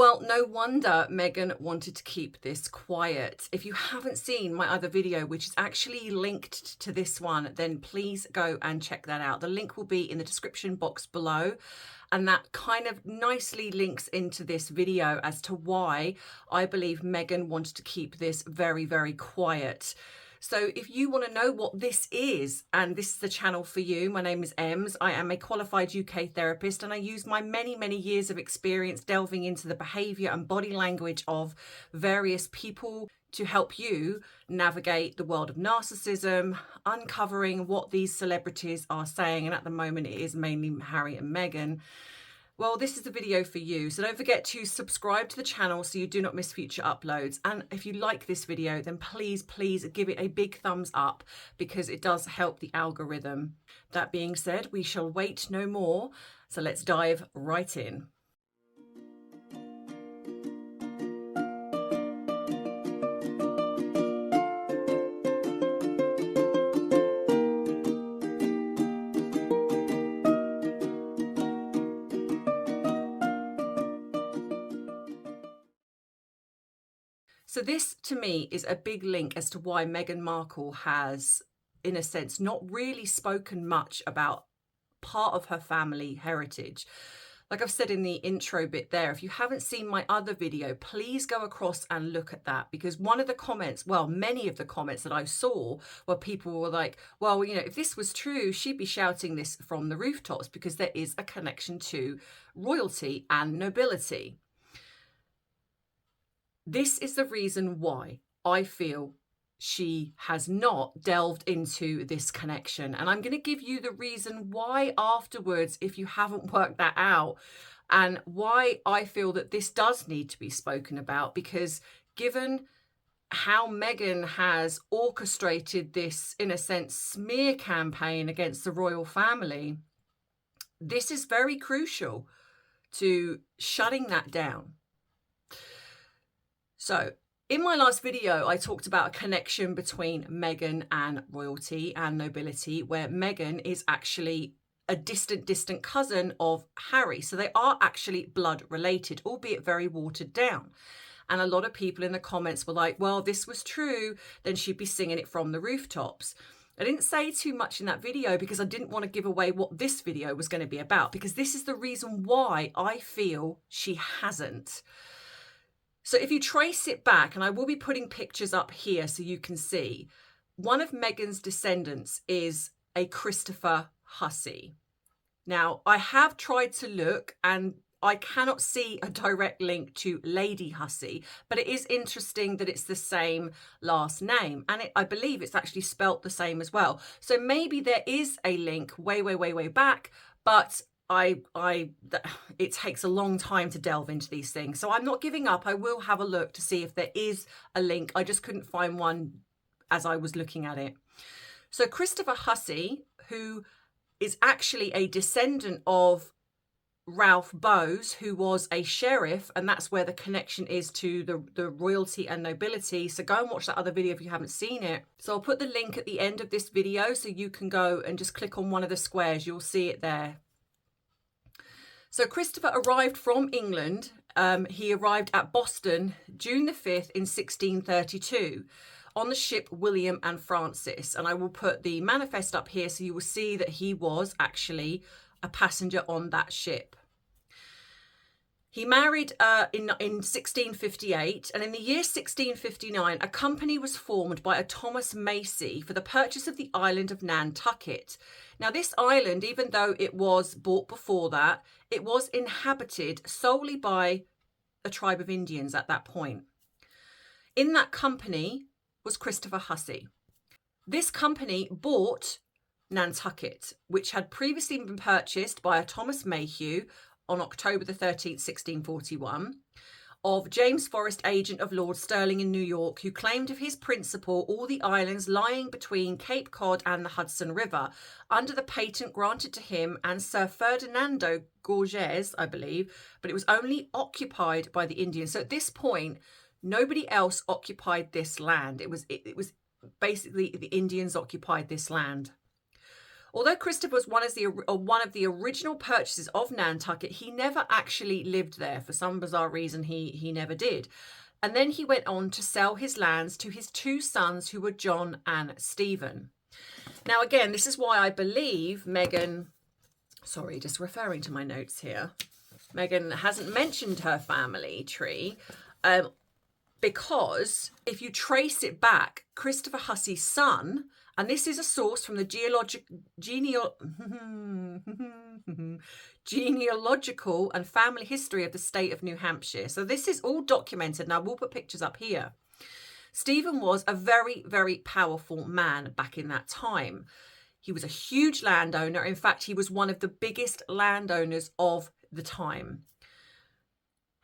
Well, no wonder Meghan wanted to keep this quiet. If you haven't seen my other video, which is actually linked to this one, then please go and check that out. The link will be in the description box below. And that kind of nicely links into this video as to why I believe Meghan wanted to keep this very, very quiet. So if you want to know what this is, and this is the channel for you, my name is Ems. I am a qualified UK therapist, and I use my many, many years of experience delving into the behaviour and body language of various people to help you navigate the world of narcissism, uncovering what these celebrities are saying. And at the moment, it is mainly Harry and Meghan. Well, this is the video for you. So don't forget to subscribe to the channel so you do not miss future uploads. And if you like this video, then please give it a big thumbs up, because it does help the algorithm. That being said, we shall wait no more. So let's dive right in. So this, to me, is a big link as to why Meghan Markle has, in a sense, not really spoken much about part of her family heritage. Like I've said in the intro bit there, if you haven't seen my other video, please go across and look at that, because one of the comments, well, many of the comments that I saw were people were like, well, you know, if this was true, she'd be shouting this from the rooftops, because there is a connection to royalty and nobility. This is the reason why I feel she has not delved into this connection. And I'm going to give you the reason why afterwards, if you haven't worked that out, and why I feel that this does need to be spoken about, because given how Meghan has orchestrated this, in a sense, smear campaign against the royal family, this is very crucial to shutting that down. So in my last video, I talked about a connection between Meghan and royalty and nobility, where Meghan is actually a distant cousin of Harry. So they are actually blood related, albeit very watered down. And a lot of people in the comments were like, well, this was true, then she'd be singing it from the rooftops. I didn't say too much in that video because I didn't want to give away what this video was going to be about, because this is the reason why I feel she hasn't. So if you trace it back, and I will be putting pictures up here so you can see, one of Meghan's descendants is a Christopher Hussey. Now, I have tried to look and I cannot see a direct link to Lady Hussey, but it is interesting that it's the same last name. And I believe it's actually spelt the same as well. So maybe there is a link way back, but it takes a long time to delve into these things. So I'm not giving up. I will have a look to see if there is a link. I just couldn't find one as I was looking at it. So Christopher Hussey, who is actually a descendant of Ralph Bowes, who was a sheriff, and that's where the connection is to the royalty and nobility. So go and watch that other video if you haven't seen it. So I'll put the link at the end of this video so you can go and just click on one of the squares. You'll see it there. So Christopher arrived from England. He arrived at Boston June the 5th in 1632 on the ship William and Francis. And I will put the manifest up here so you will see that he was actually a passenger on that ship. He married in 1658, and in the year 1659, a company was formed by a Thomas Macy for the purchase of the island of Nantucket. Now, this island, even though it was bought before that, it was inhabited solely by a tribe of Indians at that point. In that company was Christopher Hussey. This company bought Nantucket, which had previously been purchased by a Thomas Mayhew on October the 13th, 1641, of James Forrest, agent of Lord Stirling in New York, who claimed of his principal all the islands lying between Cape Cod and the Hudson River, under the patent granted to him and Sir Ferdinando Gorges, I believe, but it was only occupied by the Indians. So at this point, nobody else occupied this land. It was basically the Indians occupied this land. Although Christopher was one of the original purchasers of Nantucket, he never actually lived there. For some bizarre reason, he never did. And then he went on to sell his lands to his two sons, who were John and Stephen. Now, again, this is why I believe Meghan, sorry, just referring to my notes here, Meghan hasn't mentioned her family tree, because if you trace it back, Christopher Hussey's son, and this is a source from the genealogical and family history of the state of New Hampshire. So this is all documented, and I will put pictures up here. Stephen was a very, very powerful man back in that time. He was a huge landowner. In fact, he was one of the biggest landowners of the time.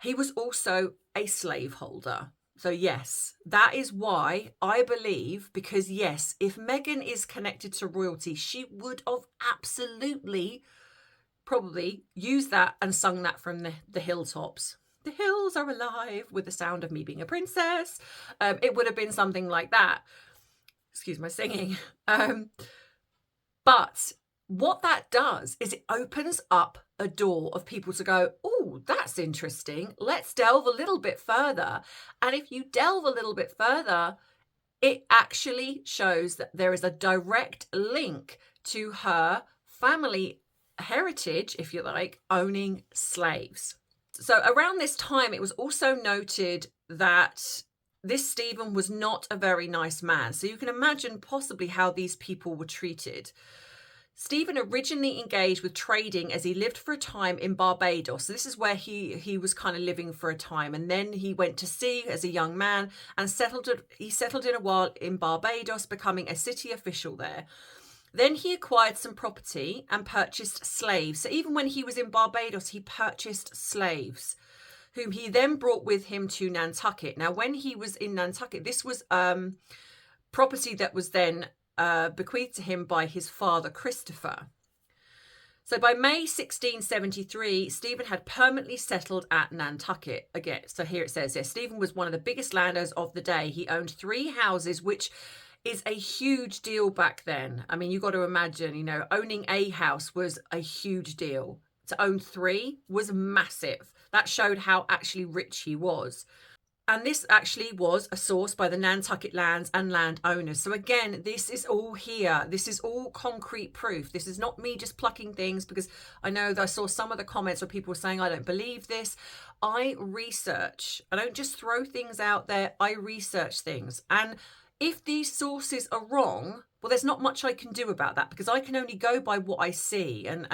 He was also a slaveholder. So yes, that is why I believe, because yes, if Meghan is connected to royalty, she would have absolutely probably used that and sung that from the hilltops. The hills are alive with the sound of me being a princess. It would have been something like that. Excuse my singing. But what that does is it opens up a door of people to go, oh, that's interesting. Let's delve a little bit further. And if you delve a little bit further, it actually shows that there is a direct link to her family heritage, if you like, owning slaves. So around this time, it was also noted that this Stephen was not a very nice man. So you can imagine possibly how these people were treated. Stephen originally engaged with trading as he lived for a time in Barbados. So this is where he was kind of living for a time. And then he went to sea as a young man and settled in a while in Barbados, becoming a city official there. Then he acquired some property and purchased slaves. So even when he was in Barbados, he purchased slaves, whom he then brought with him to Nantucket. Now, when he was in Nantucket, this was property that was then bequeathed to him by his father, Christopher. So by May 1673, Stephen had permanently settled at Nantucket again. So here it says, Stephen was one of the biggest landowners of the day. He owned 3 houses, which is a huge deal back then. I mean, you've got to imagine, owning a house was a huge deal. To own 3 was massive. That showed how actually rich he was. And this actually was a source by the Nantucket lands and landowners. So again, this is all here. This is all concrete proof. This is not me just plucking things, because I know that I saw some of the comments where people were saying, I don't believe this. I research. I don't just throw things out there. I research things. And if these sources are wrong, well, there's not much I can do about that, because I can only go by what I see. And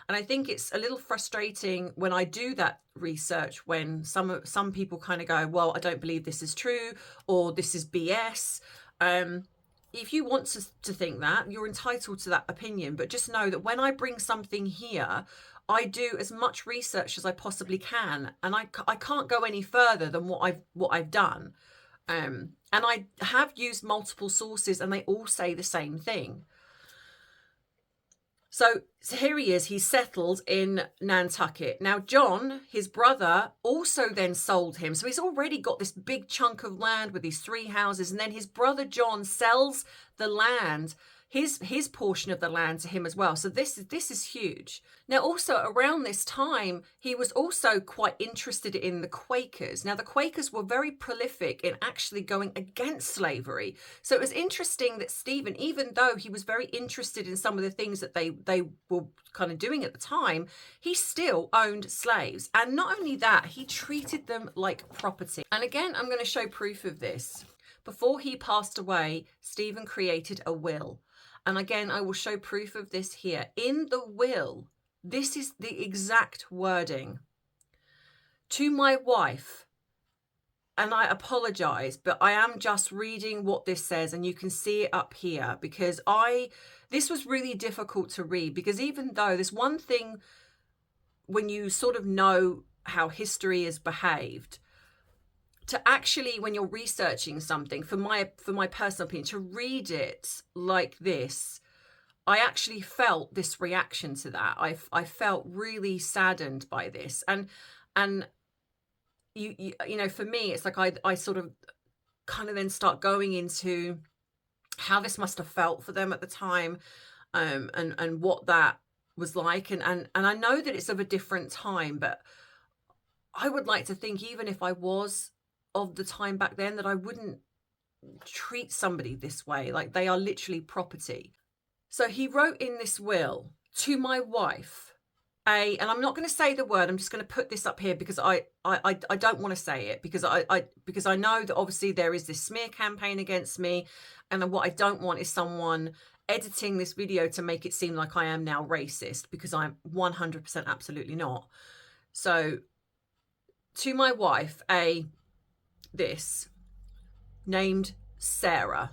I think it's a little frustrating when I do that research, when some people kind of go, well, I don't believe this is true, or this is BS. If you want to think that, you're entitled to that opinion. But just know that when I bring something here, I do as much research as I possibly can. And I can't go any further than what I've done. And I have used multiple sources, and they all say the same thing. So here he is. He's settled in Nantucket. Now, John, his brother, also then sold him. So he's already got this big chunk of land with these 3 houses. And then his brother John sells the land, his portion of the land, to him as well. So this is huge. Now, also around this time, he was also quite interested in the Quakers. Now, the Quakers were very prolific in actually going against slavery. So it was interesting that Stephen, even though he was very interested in some of the things that they were kind of doing at the time, he still owned slaves. And not only that, he treated them like property. And again, I'm going to show proof of this. Before he passed away, Stephen created a will. And again, I will show proof of this here. In the will, this is the exact wording. To my wife, and I apologize, but I am just reading what this says, and you can see it up here, because this was really difficult to read, because even though there's one thing when you sort of know how history is behaved, to actually, when you're researching something, for my personal opinion, to read it like this, I actually felt this reaction to that. I felt really saddened by this, and you know, for me, it's like I sort of kind of then start going into how this must have felt for them at the time. and what that was like. And I know that it's of a different time, but I would like to think, even if I was of the time back then, that I wouldn't treat somebody this way. Like, they are literally property. So he wrote in this will, to my wife, and I'm not going to say the word, I'm just going to put this up here because I don't want to say it, because I know that obviously there is this smear campaign against me, and what I don't want is someone editing this video to make it seem like I am now racist, because I'm 100% absolutely not. So, to my wife, this, named Sarah.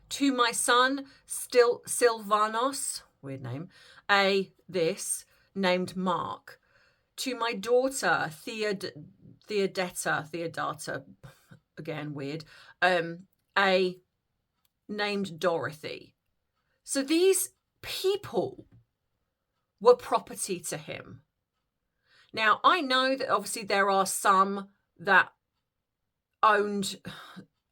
To my son, Silvanos, weird name, this, named Mark. To my daughter, Theodata, again, weird, named Dorothy. So these people were property to him. Now, I know that obviously there are some that owned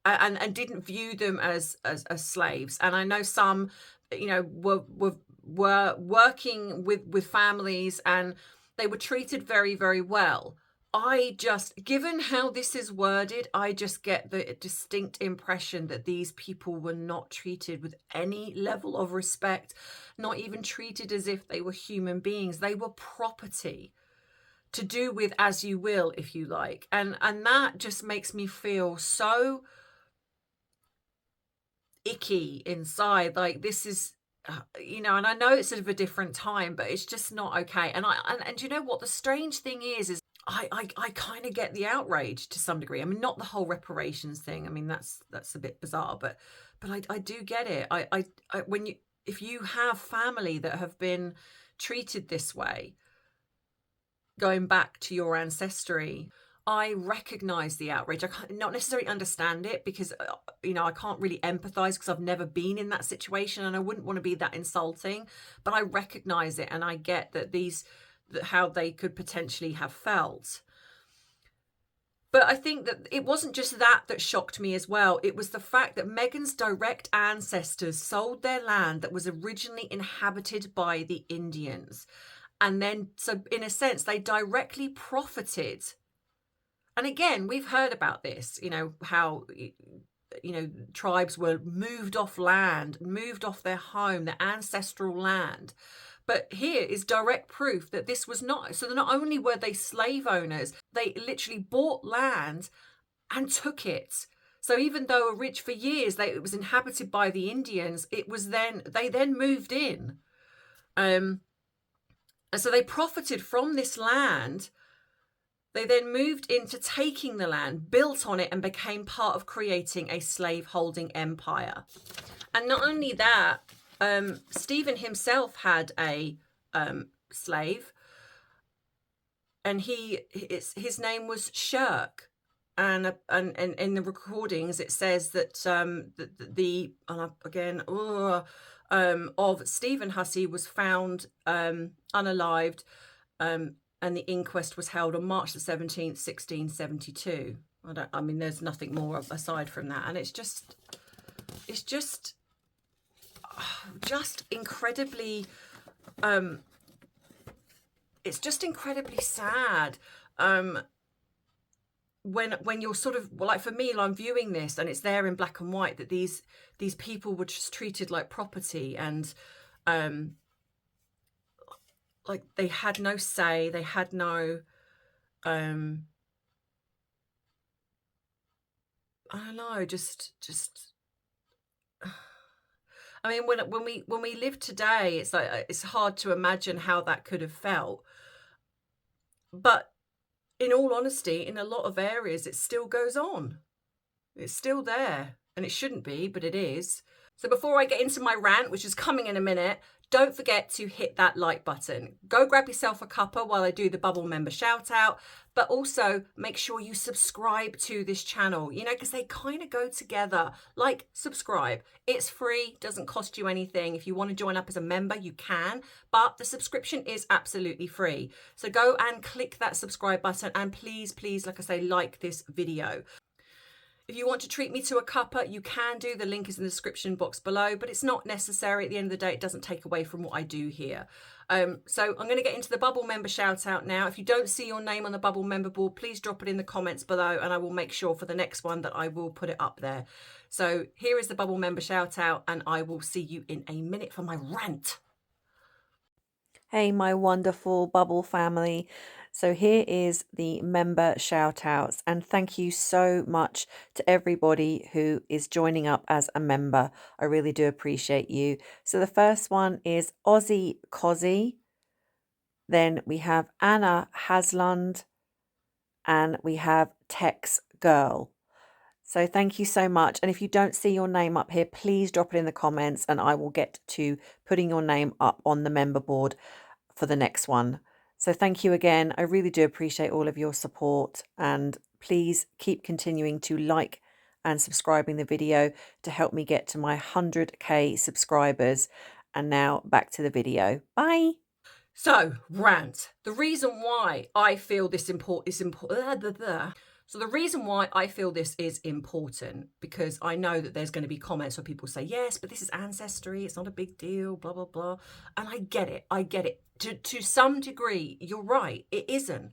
and didn't view them as slaves, and I know some, you know, were working with families, and they were treated very, very well. I just, given how this is worded, I just get the distinct impression that these people were not treated with any level of respect, not even treated as if they were human beings. They were property to do with as you will, if you like. And that just makes me feel so icky inside. Like, this is, you know, and I know it's sort of a different time, but it's just not okay. And you know what the strange thing is I kind of get the outrage to some degree. I mean, not the whole reparations thing. I mean, that's a bit bizarre, but I do get it. If you have family that have been treated this way, going back to your ancestry, I recognize the outrage. I can't, not necessarily understand it, because, you know, I can't really empathize because I've never been in that situation, and I wouldn't want to be that insulting, but I recognize it, and I get that how they could potentially have felt. But I think that it wasn't just that shocked me as well. It was the fact that Meghans' direct ancestors sold their land that was originally inhabited by the Indians. And then, so in a sense, they directly profited. And again, we've heard about this, you know, how, you know, tribes were moved off land, moved off their home, their ancestral land. But here is direct proof that this was not. So not only were they slave owners, they literally bought land and took it. So even though for years it was inhabited by the Indians, they then moved in. And so they profited from this land. They then moved into taking the land, built on it, and became part of creating a slave-holding empire. And not only that, Stephen himself had a slave, and his name was Shirk. And in the recordings it says that of Stephen Hussey was found unalived, and the inquest was held on March the 17th, 1672. I mean, there's nothing more aside from that, and it's just incredibly, it's just incredibly sad. When you're sort of, like, for me, I'm viewing this and it's there in black and white that these people were just treated like property, and like they had no say, they had no I don't know, just I mean, when we live today, it's like, it's hard to imagine how that could have felt. But in all honesty, in a lot of areas, it still goes on. It's still there, and it shouldn't be, but it is. So before I get into my rant, which is coming in a minute, don't forget to hit that like button. Go grab yourself a cuppa while I do the bubble member shout out, but also make sure you subscribe to this channel, you know, because they kind of go together. Like, subscribe. It's free, doesn't cost you anything. If you want to join up as a member, you can, but the subscription is absolutely free. So go and click that subscribe button, and please, like I say, like this video. If you want to treat me to a cuppa, you can do. The link is in the description box below, but it's not necessary. At the end of the day, it doesn't take away from what I do here. So I'm going to get into the Bubble member shout out now. If you don't see your name on the Bubble member board, please drop it in the comments below, and I will make sure for the next one that I will put it up there. So here is the Bubble member shout out, and I will see you in a minute for my rant. Hey, my wonderful Bubble family. So here is the member shout outs, and thank you so much to everybody who is joining up as a member. I really do appreciate you. So the first one is Ozzy Cozzy. Then we have Anna Hasland, and we have Tex Girl. So thank you so much. And if you don't see your name up here, please drop it in the comments and I will get to putting your name up on the member board for the next one. So thank you again. I really do appreciate all of your support, and please keep continuing to like and subscribing the video to help me get to my 100k subscribers. And now back to the video. Bye. So, rant. The reason why I feel this So the reason why I feel this is important, because I know that there's going to be comments where people say, yes, but this is ancestry, it's not a big deal, blah, blah, blah. And I get it. To some degree, you're right, it isn't.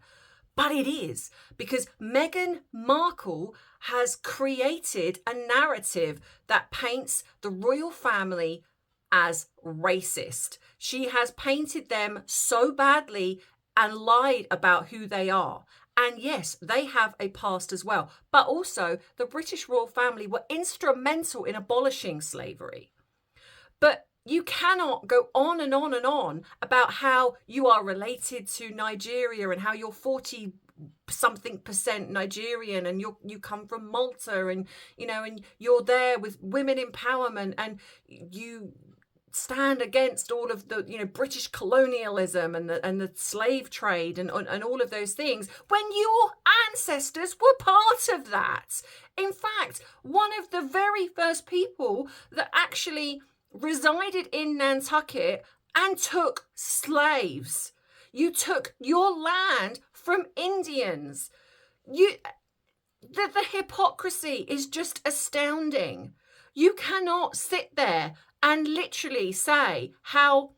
But it is, because Meghan Markle has created a narrative that paints the royal family as racist. She has painted them so badly and lied about who they are. And yes, they have a past as well. But also, the British royal family were instrumental in abolishing slavery. But you cannot go on and on and on about how you are related to Nigeria and how you're 40-something% Nigerian and you come from Malta, and and you're there with women empowerment, and you stand against all of the British colonialism and the slave trade and all of those things, when your ancestors were part of that. In fact, one of the very first people that actually resided in Nantucket and took slaves. You took your land from Indians. The hypocrisy is just astounding. You cannot sit there and literally say how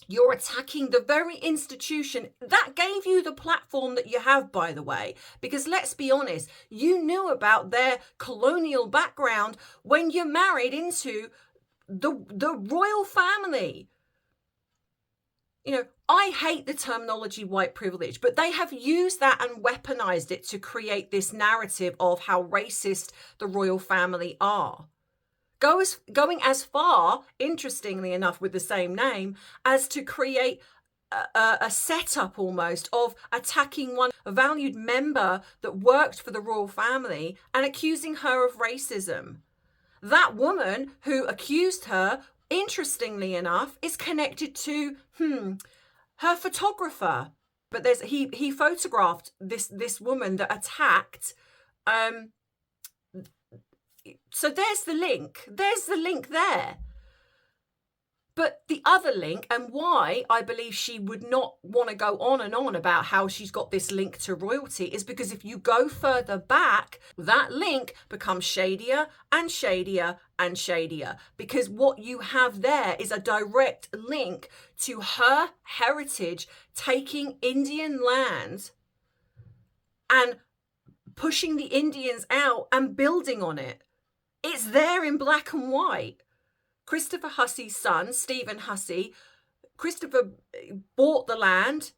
you're attacking the very institution that gave you the platform that you have, by the way. Because let's be honest, you knew about their colonial background when you married into the royal family. I hate the terminology white privilege, but they have used that and weaponized it to create this narrative of how racist the royal family are. Going as far, interestingly enough, with the same name, as to create a setup almost of attacking one valued member that worked for the royal family and accusing her of racism. That woman who accused her, interestingly enough, is connected to her photographer. But he photographed this woman that attacked. So there's the link. There's the link there. But the other link, and why I believe she would not want to go on and on about how she's got this link to royalty, is because if you go further back, that link becomes shadier and shadier and shadier. Because what you have there is a direct link to her heritage taking Indian land and pushing the Indians out and building on it. It's there in black and white. Christopher Hussey's son, Stephen Hussey, Christopher bought the land.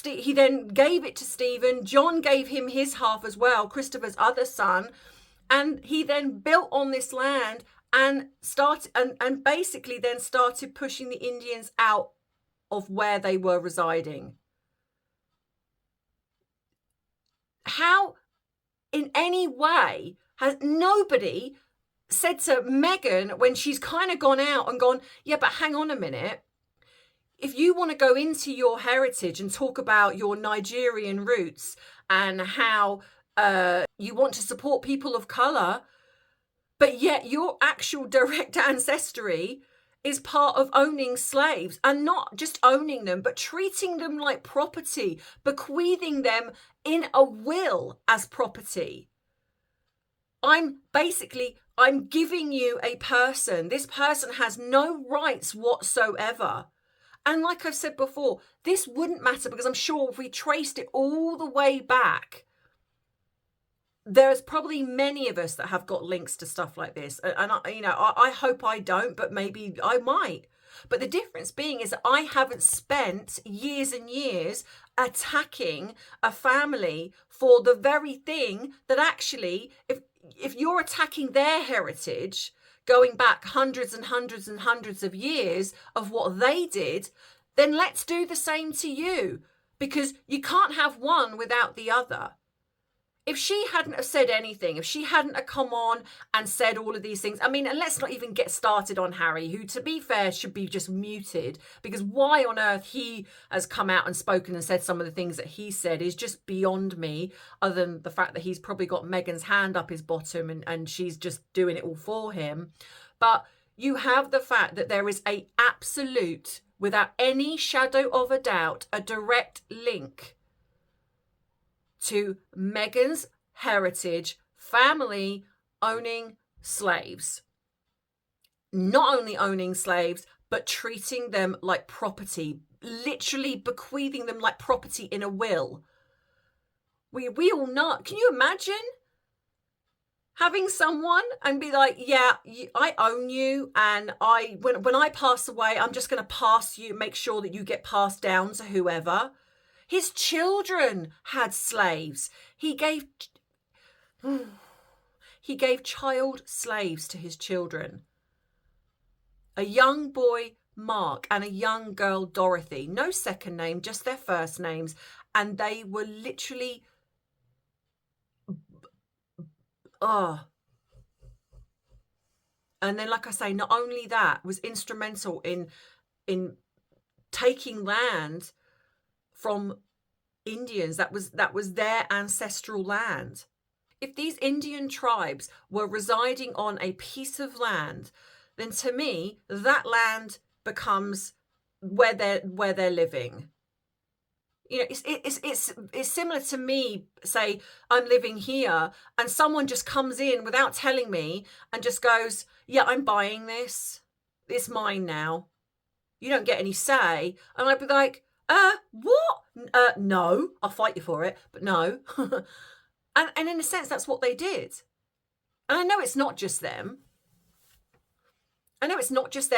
He then gave it to Stephen. John gave him his half as well, Christopher's other son. And he then built on this land and basically then started pushing the Indians out of where they were residing. How, in any way, has nobody said to Meghan, when she's kind of gone out and gone, yeah, but hang on a minute. If you want to go into your heritage and talk about your Nigerian roots and how you want to support people of colour, but yet your actual direct ancestry is part of owning slaves, and not just owning them, but treating them like property, bequeathing them in a will as property. I'm giving you a person. This person has no rights whatsoever. And like I've said before, this wouldn't matter, because I'm sure if we traced it all the way back, there's probably many of us that have got links to stuff like this. And I hope I don't, but maybe I might. But the difference being is that I haven't spent years and years attacking a family for the very thing that actually, if you're attacking their heritage, going back hundreds and hundreds and hundreds of years of what they did, then let's do the same to you, because you can't have one without the other. If she hadn't have said anything, if she hadn't have come on and said all of these things, I mean, and let's not even get started on Harry, who, to be fair, should be just muted, because why on earth he has come out and spoken and said some of the things that he said is just beyond me, other than the fact that he's probably got Megan's hand up his bottom and she's just doing it all for him. But you have the fact that there is a absolute, without any shadow of a doubt, a direct link to Megan's heritage family owning slaves. Not only owning slaves, but treating them like property, literally bequeathing them like property in a will. We all know. Can you imagine having someone and be like, yeah, I own you, and when I pass away, I'm just going to pass you, make sure that you get passed down to whoever. His children had slaves. He gave child slaves to his children. A young boy, Mark, and a young girl, Dorothy. No second name, just their first names. And they were literally... And then, like I say, not only that, was instrumental in taking land from Indians. That was their ancestral land. If these Indian tribes were residing on a piece of land, then to me that land becomes where they're living. You know, it's similar to me, say I'm living here and someone just comes in without telling me and just goes, yeah, I'm buying this, it's mine now, you don't get any say. And I'd be like, what? No, I'll fight you for it, but no. and in a sense, that's what they did. And I know it's not just them.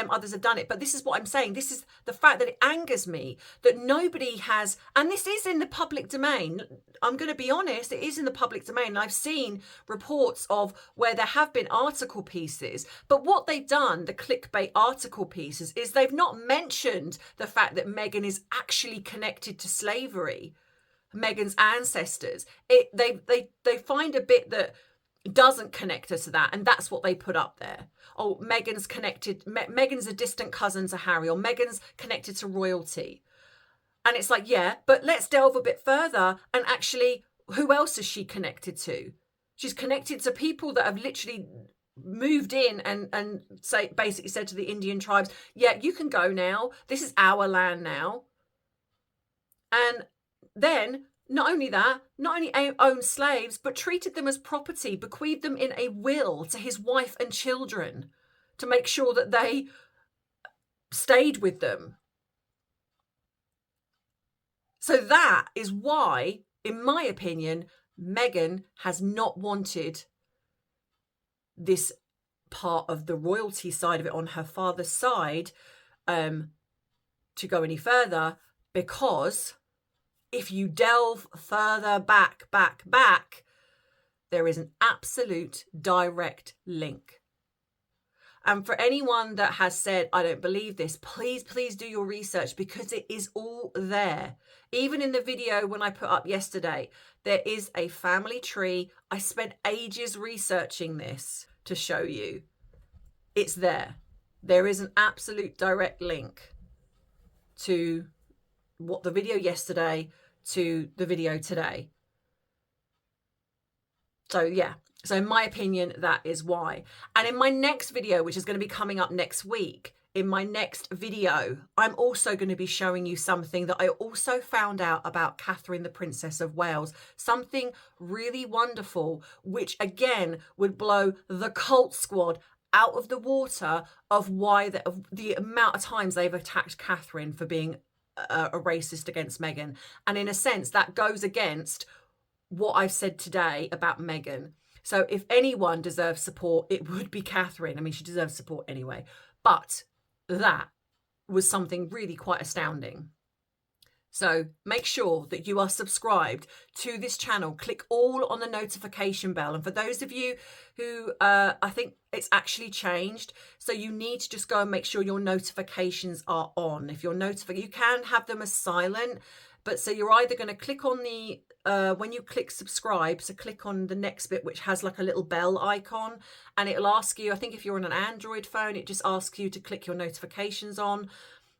Others have done it, but this is what I'm saying. This is the fact that it angers me that nobody has, and this is in the public domain. I'm going to be honest, it is in the public domain. I've seen reports of where there have been article pieces, but what they've done, the clickbait article pieces, is they've not mentioned the fact that Meghan is actually connected to slavery, Meghan's ancestors. They find a bit that doesn't connect her to that, and that's what they put up there. Oh, Meghan's connected, Meghan's a distant cousin to Harry, or Meghan's connected to royalty. And it's like, yeah, but let's delve a bit further, and actually, who else is she connected to? She's connected to people that have literally moved in and basically said to the Indian tribes, yeah, you can go now, this is our land now. And then not only owned slaves, but treated them as property, bequeathed them in a will to his wife and children to make sure that they stayed with them. So that is why, in my opinion, Meghan has not wanted this part of the royalty side of it on her father's side to go any further, because if you delve further back, there is an absolute direct link. And for anyone that has said, I don't believe this, please do your research, because it is all there. Even in the video when I put up yesterday, there is a family tree. I spent ages researching this to show you. It's there. There is an absolute direct link to what the video yesterday to the video today. So yeah, so in my opinion, that is why. And in my next video, which is going to be coming up next week, in my next video, I'm also going to be showing you something that I also found out about Catherine, the Princess of Wales. Something really wonderful, which again would blow the cult squad out of the water of the amount of times they've attacked Catherine for being a racist against Meghan. And in a sense, that goes against what I've said today about Meghan. So if anyone deserves support, it would be Catherine. I mean, she deserves support anyway. But that was something really quite astounding. So make sure that you are subscribed to this channel. Click all on the notification bell. And for those of you who, I think it's actually changed. So you need to just go and make sure your notifications are on. If you're notified, you can have them as silent. But so you're either going to click on the, when you click subscribe, so click on the next bit, which has like a little bell icon, and it'll ask you, I think if you're on an Android phone, it just asks you to click your notifications on.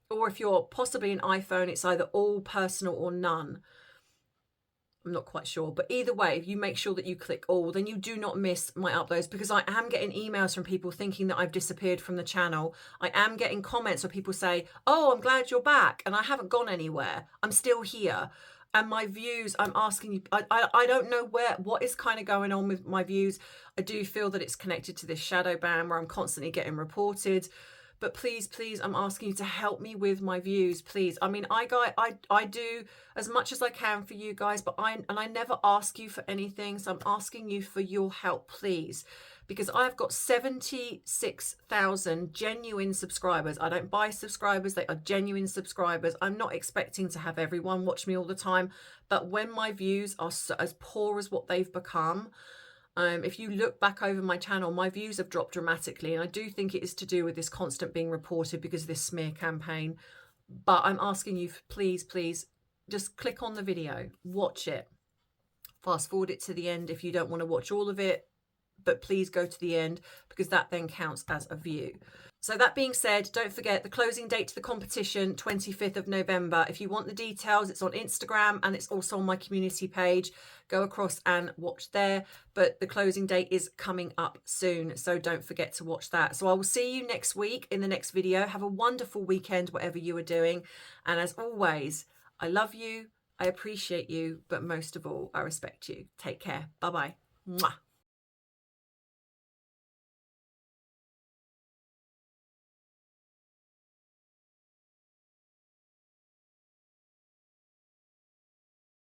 Or if you're possibly an iPhone, it's either all, personal, or none. I'm not quite sure. But either way, if you make sure that you click all, then you do not miss my uploads, because I am getting emails from people thinking that I've disappeared from the channel. I am getting comments where people say, oh, I'm glad you're back. And I haven't gone anywhere. I'm still here. And my views, I'm asking you, I don't know what is kind of going on with my views. I do feel that it's connected to this shadow ban where I'm constantly getting reported. But please, I'm asking you to help me with my views, please. I mean, I do as much as I can for you guys, but I never ask you for anything. So I'm asking you for your help, please, because I've got 76,000 genuine subscribers. I don't buy subscribers. They are genuine subscribers. I'm not expecting to have everyone watch me all the time. But when my views are as poor as what they've become, if you look back over my channel, my views have dropped dramatically. And I do think it is to do with this constant being reported because of this smear campaign. But I'm asking you, please, just click on the video, watch it, fast forward it to the end if you don't want to watch all of it. But please go to the end, because that then counts as a view. So that being said, don't forget the closing date to the competition, 25th of November. If you want the details, it's on Instagram and it's also on my community page. Go across and watch there. But the closing date is coming up soon, so don't forget to watch that. So I will see you next week in the next video. Have a wonderful weekend, whatever you are doing. And as always, I love you, I appreciate you, but most of all, I respect you. Take care. Bye-bye. Mwah.